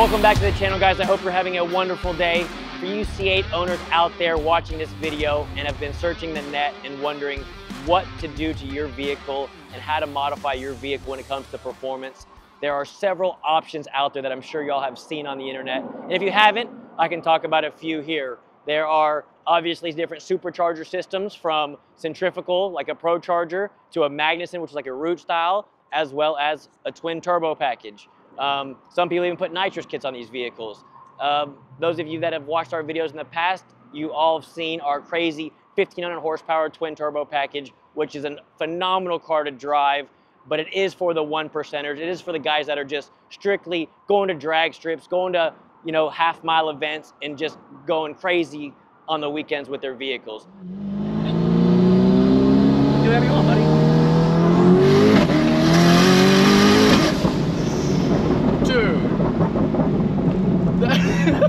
Welcome back to the channel, guys. I hope you're having a wonderful day. For you C8 owners out there watching this video and have been searching the net and wondering what to do to your vehicle and how to modify your vehicle when it comes to performance, there are several options out there that I'm sure y'all have seen on the internet. And if you haven't, I can talk about a few here. There are obviously different supercharger systems, from Centrifugal, like a ProCharger, to a Magnuson, which is like a root style, as well as a twin turbo package. Some people even put nitrous kits on these vehicles. Those of you that have watched our videos in the past, you all have seen our crazy 1500 horsepower twin turbo package, which is a phenomenal car to drive, but it is for the one percenters. It is for the guys that are just strictly going to drag strips, going to, you know, half-mile events, and just going crazy on the weekends with their vehicles. Do whatever you want, buddy.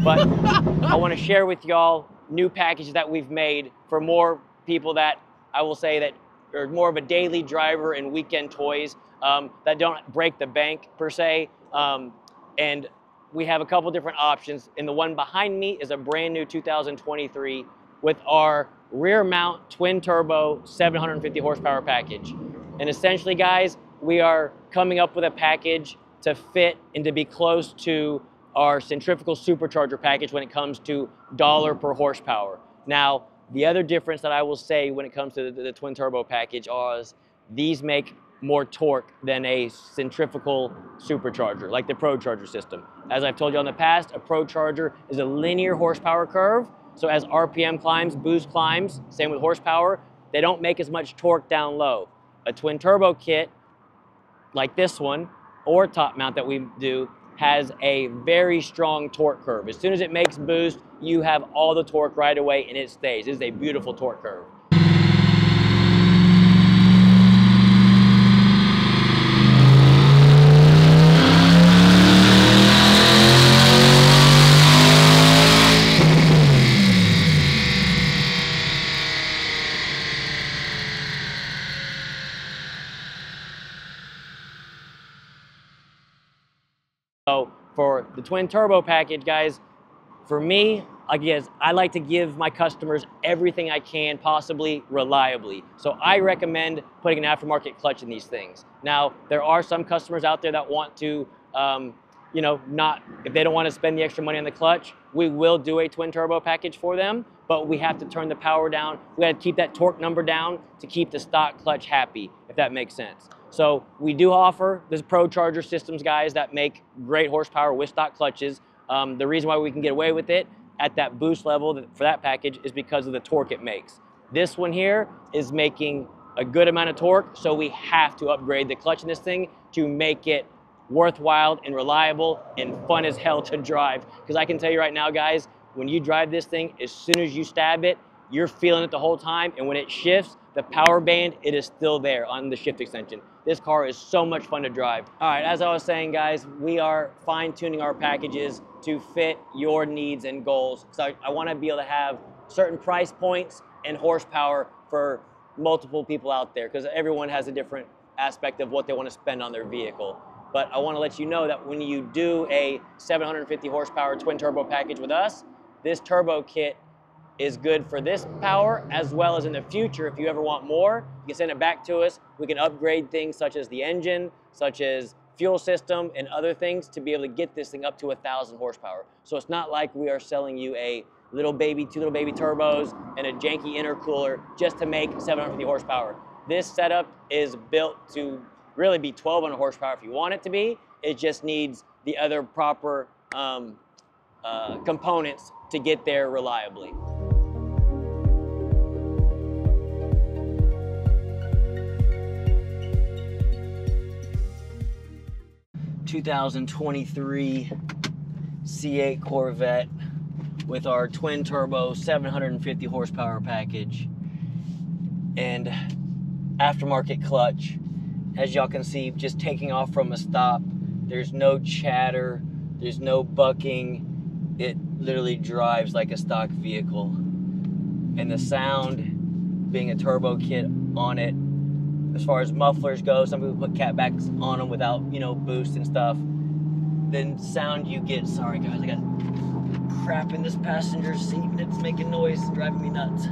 But I want to share with y'all new packages that we've made for more people that I will say that are more of a daily driver and weekend toys, that don't break the bank per se. And we have a couple different options. And the one behind me is a brand new 2023 with our rear mount twin turbo 750 horsepower package. And essentially, guys, we are coming up with a package to fit and to be close to our Centrifugal Supercharger package when it comes to dollar per horsepower. Now, the other difference that I will say when it comes to the twin turbo package is these make more torque than a Centrifugal Supercharger, like the ProCharger system. As I've told you in the past, a ProCharger is a linear horsepower curve. So as RPM climbs, boost climbs, same with horsepower, they don't make as much torque down low. A twin turbo kit, like this one, or top mount that we do, has a very strong torque curve. As soon as it makes boost, you have all the torque right away and it stays. It is a beautiful torque curve. So for the twin turbo package, guys, for me, I like to give my customers everything I can possibly reliably. So I recommend putting an aftermarket clutch in these things. Now, there are some customers out there that want to, you know, if they don't want to spend the extra money on the clutch, we will do a twin turbo package for them, but we have to turn the power down. We got to keep that torque number down to keep the stock clutch happy, if that makes sense. So we do offer this ProCharger systems, guys, that make great horsepower with stock clutches. The reason why we can get away with it at that boost level for that package is because of the torque it makes. This one here is making a good amount of torque, so we have to upgrade the clutch in this thing to make it worthwhile and reliable and fun as hell to drive. Because I can tell you right now, guys, when you drive this thing, as soon as you stab it, you're feeling it the whole time, and when it shifts, the power band, it is still there on the shift extension. This car is so much fun to drive. All right, as I was saying, guys, we are fine-tuning our packages to fit your needs and goals. So I want to be able to have certain price points and horsepower for multiple people out there, because everyone has a different aspect of what they want to spend on their vehicle. But I want to let you know that when you do a 750 horsepower twin turbo package with us, this turbo kit is good for this power, as well as in the future. If you ever want more, you can send it back to us. We can upgrade things such as the engine, such as fuel system, and other things to be able to get this thing up to 1,000 horsepower. So it's not like we are selling you a two little baby turbos and a janky intercooler just to make 750 horsepower. This setup is built to really be 1,200 horsepower if you want it to be. It just needs the other proper components to get there reliably. 2023 C8 Corvette with our twin turbo 750 horsepower package and aftermarket clutch. As y'all can see, just taking off from a stop, there's no chatter, there's no bucking. It literally drives like a stock vehicle. And the sound, being a turbo kit on it, as far as mufflers go, some people put catbacks on them without, you know, boost and stuff. the sound you get. Sorry guys, I got crap in this passenger seat and it's making noise and driving me nuts.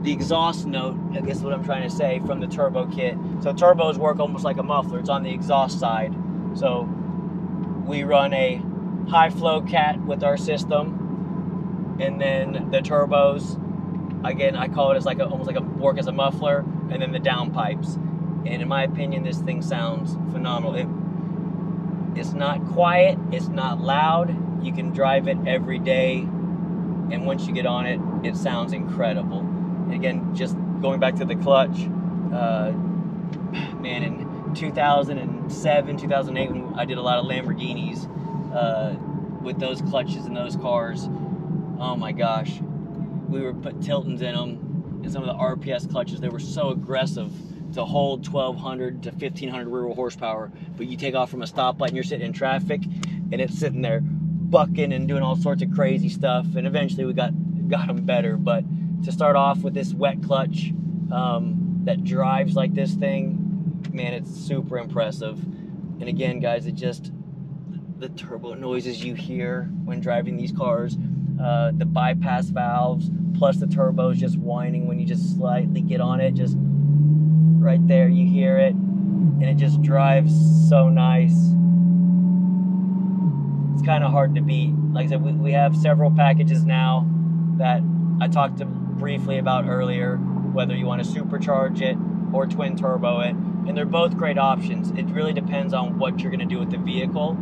The exhaust note, I guess what I'm trying to say, from the turbo kit. So turbos work almost like a muffler. It's on the exhaust side. So we run a high flow cat with our system, and then the turbos, again, I call it as like almost like a work as a muffler, and then the downpipes. And in my opinion, this thing sounds phenomenal. It's not quiet, it's not loud. You can drive it every day, and once you get on it, it sounds incredible. And again, just going back to the clutch, man, in 2007, 2008, when I did a lot of Lamborghinis with those clutches in those cars, oh my gosh, we were put Tiltons in them, and some of the RPS clutches, they were so aggressive to hold 1,200 to 1,500 rear wheel horsepower, but you take off from a stoplight and you're sitting in traffic, and it's sitting there bucking and doing all sorts of crazy stuff, and eventually we got them better. But to start off with this wet clutch that drives like this thing, man, it's super impressive. And again, guys, the turbo noises you hear when driving these cars, the bypass valves, plus the turbos just whining when you just slightly get on it, just right there, you hear it, and it just drives so nice. It's kind of hard to beat. Like I said, we have several packages now that I talked briefly about earlier, whether you want to supercharge it or twin turbo it, and they're both great options. It really depends on what you're going to do with the vehicle,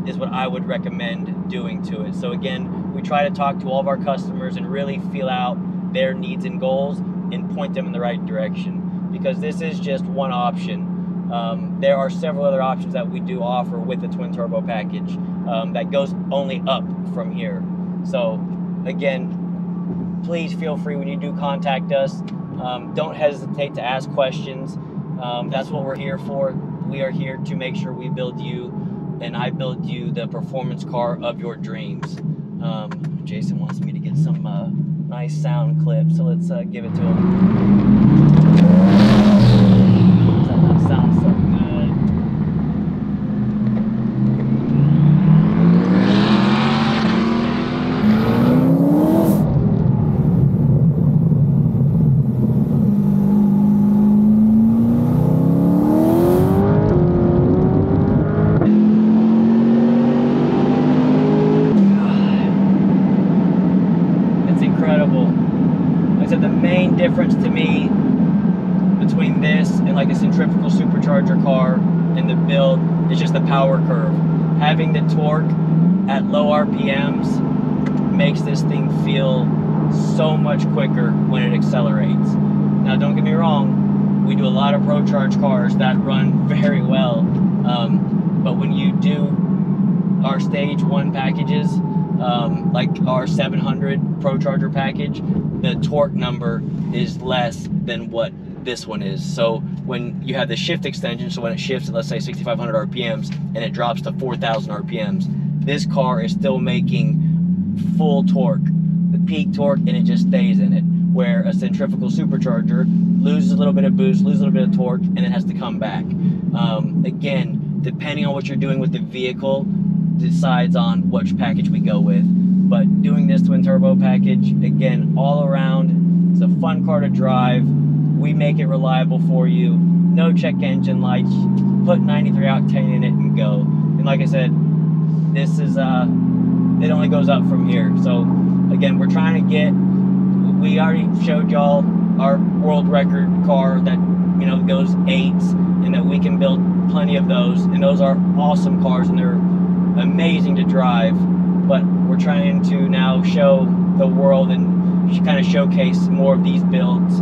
is what I would recommend doing to it. So again, we try to talk to all of our customers and really feel out their needs and goals and point them in the right direction, because this is just one option. There are several other options that we do offer with the twin turbo package that goes only up from here. So again, please feel free when you do contact us. Don't hesitate to ask questions. That's what we're here for. We are here to make sure we build you, and I build you, the performance car of your dreams. Jason wants me to get some nice sound clips, so let's give it to him. That sounds so good. Difference to me between this and like a centrifugal supercharger car and the build is just the power curve. Having the torque at low RPMs makes this thing feel so much quicker when it accelerates. Now don't get me wrong, we do a lot of ProCharge cars that run very well, but when you do our stage 1 packages, like our 700 ProCharger package, the torque number is less than what this one is. So when you have the shift extension, so when it shifts at, let's say, 6,500 RPMs and it drops to 4,000 RPMs, this car is still making full torque, the peak torque, and it just stays in it. Where a centrifugal supercharger loses a little bit of boost, loses a little bit of torque, and it has to come back. Again, depending on what you're doing with the vehicle, decides on which package we go with. But doing this twin turbo package, again, all around, it's a fun car to drive. We make it reliable for you. No check engine lights. Put 93 octane in it and go. And like I said, this is it only goes up from here. So again, we're trying to get, we already showed y'all our world record car that, you know, goes 8s, and that we can build plenty of those, and those are awesome cars and they're amazing to drive. But we're trying to now show the world and kind of showcase more of these builds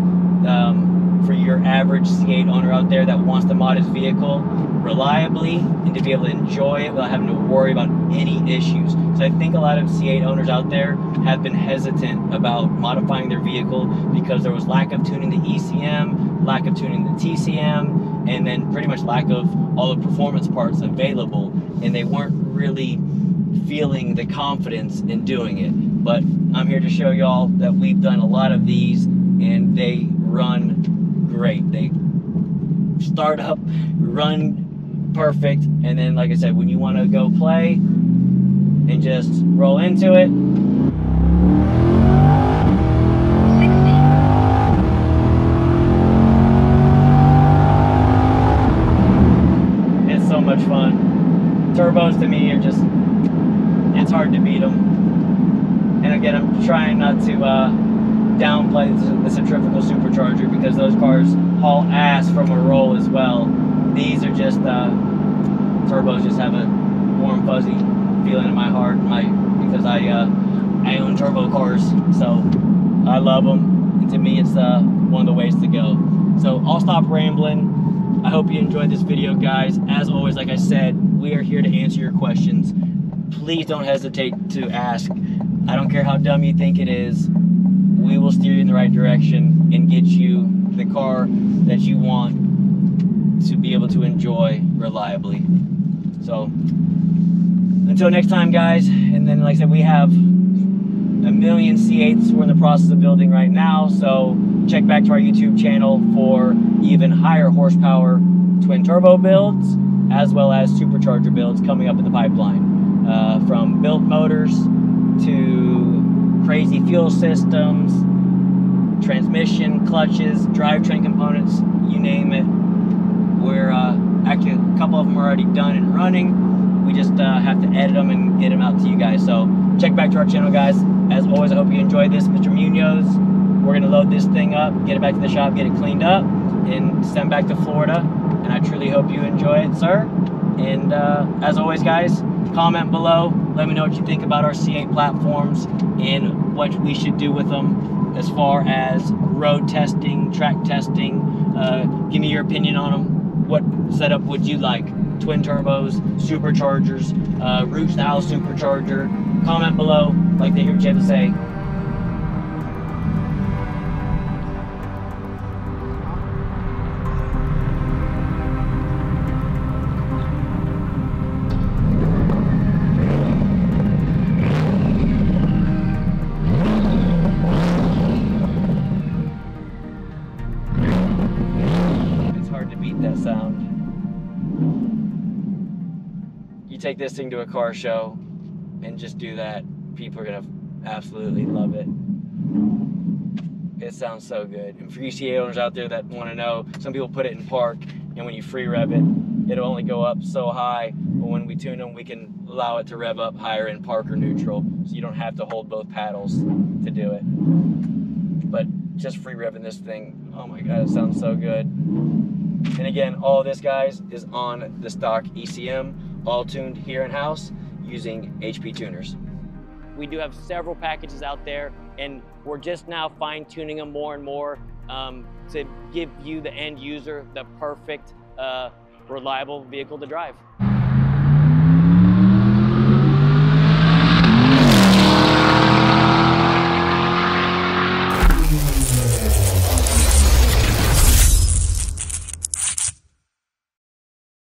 for your average C8 owner out there that wants to mod his vehicle reliably and to be able to enjoy it without having to worry about any issues. So I think a lot of C8 owners out there have been hesitant about modifying their vehicle because there was lack of tuning the ECM, lack of tuning the TCM, and then pretty much lack of all the performance parts available, and they weren't really feeling the confidence in doing it. But I'm here to show y'all that we've done a lot of these and they run great. They start up, run perfect. And then, like I said, when you want to go play and just roll into it, it's so much fun. Turbos to me are just, it's hard to beat them. And again, I'm trying not to downplay the Centrifugal Supercharger, because those cars haul ass from a roll as well. These are just, turbos just have a warm fuzzy feeling in my heart, because I own turbo cars, so I love them. And to me, it's one of the ways to go. So I'll stop rambling. I hope you enjoyed this video, guys. As always, like I said, we are here to answer your questions. Please don't hesitate to ask. I don't care how dumb you think it is. We will steer you in the right direction and get you the car that you want to be able to enjoy reliably. So until next time, guys. And then, like I said, we have a million C8s we're in the process of building right now, so check back to our YouTube channel for even higher horsepower twin turbo builds, as well as supercharger builds coming up in the pipeline. From built motors to crazy fuel systems, transmission, clutches, drivetrain components, you name it. We're actually, a couple of them are already done and running. We just have to edit them and get them out to you guys. So check back to our channel, guys. As always, I hope you enjoyed this. Mr. Munoz, we're gonna load this thing up, get it back to the shop, get it cleaned up, and send back to Florida. And I truly hope you enjoy it, sir. And as always, guys, comment below. Let me know what you think about our C8 platforms and what we should do with them as far as road testing, track testing. Give me your opinion on them. What setup would you like? Twin turbos, superchargers, root style supercharger. Comment below. Like to hear what you have to say. That sound. You take this thing to a car show and just do that, people are gonna absolutely love it. It sounds so good. And for you C8 owners out there that want to know, some people put it in park, and when you free rev it, it'll only go up so high, but when we tune them, we can allow it to rev up higher in park or neutral, so you don't have to hold both paddles to do it. But just free revving this thing, oh my god, it sounds so good. And again, all of this, guys, is on the stock ECM, all tuned here in-house using HP tuners. We do have several packages out there, and we're just now fine-tuning them more and more to give you, the end user, the perfect, reliable vehicle to drive.